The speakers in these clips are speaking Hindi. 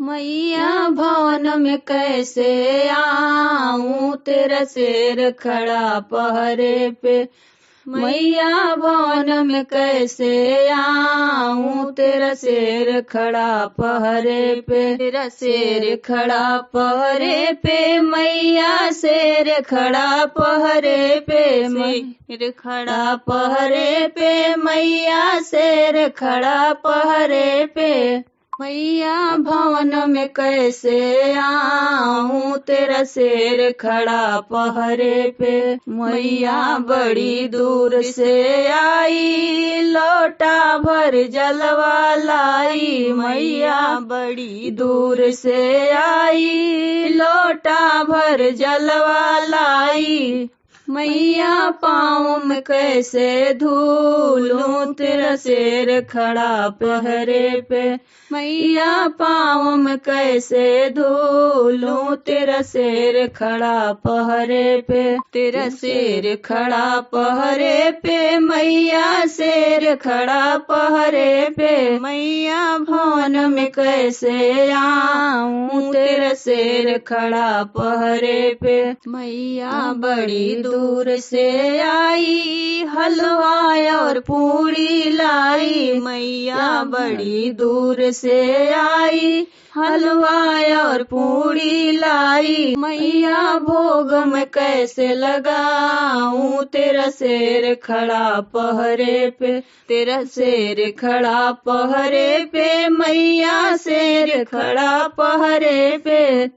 मैया भवन में कैसे आऊं, तेरा शेर खड़ा पहरे पे। मैया भवन में कैसे आऊं, तेरा शेर खड़ा पहरे पे। तेरा शेर खड़ा पहरे पे, मैया शेर खड़ा पहरे पे। शेर खड़ा पहरे पे, मैया शेर खड़ा पहरे पे। मैया भवन में कैसे आऊं, तेरा शेर खड़ा पहरे पे। मैया बड़ी दूर से आई, लोटा भर जलवा लाई। मैया बड़ी दूर से आई, लोटा भर जलवा लाई। मैया पाँव में कैसे धूलूं, तेरा शेर खड़ा पहरे पे। मैया पाँव में कैसे धूलूं, तेरा शेर खड़ा पहरे पे। तेरा शेर खड़ा पहरे पे, मैया शेर खड़ा पहरे पे। मैया भवन में कैसे आऊं, तेरा शेर खड़ा पहरे पे। मैया बड़ी दूर से आई, हलवा और पूरी लाई। मैया बड़ी दूर से आई, हलवा और पूरी लाई। मैया भोग में कैसे लगाऊं, तेरा शेर खड़ा पहरे पे। तेरा शेर खड़ा पहरे पे, मैया शेर खड़ा पहरे पे।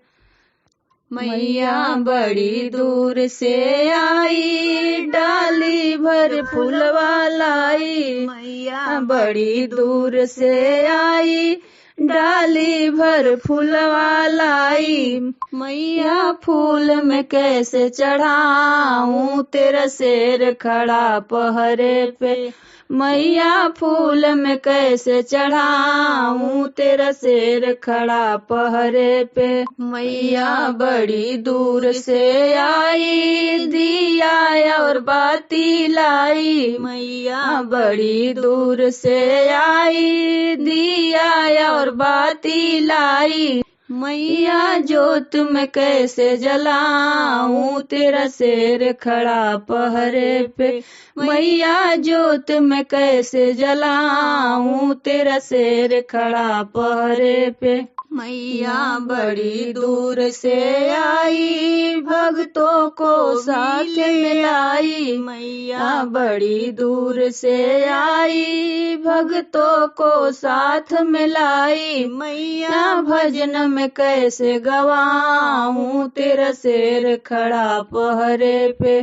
मैया बड़ी दूर से आई, डाली भर फूलवा लाई। मैया बड़ी दूर से आई, डाली भर फूलवा लाई। मैया फूल में कैसे चढ़ाऊं, तेरा शेर खड़ा पहरे पे। मैया फूल में कैसे चढ़ाऊं, तेरा शेर खड़ा पहरे पे। मैया बड़ी दूर से आई, दिया और बाती लाई। मैया बड़ी दूर से आई, दिया और बाती लाई। मैया जोत में कैसे जलाऊं, तेरा शेर खड़ा पहरे पे। मैया जोत में कैसे जलाऊं, तेरा शेर खड़ा पहरे पे। मैया बड़ी दूर से आई, भक्तों को साथ मिलाई। मैया बड़ी दूर से आई, भक्तों को साथ मिलाई। मैया भजन में कैसे गवाऊं, तेरा शेर खड़ा पहरे पे।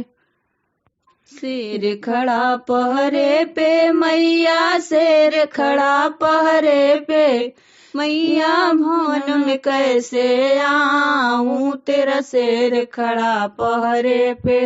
शेर खड़ा पहरे पे, मैया शेर खड़ा पहरे पे। मैया भवन में कैसे आऊं, तेरा शेर खड़ा पहरे पे।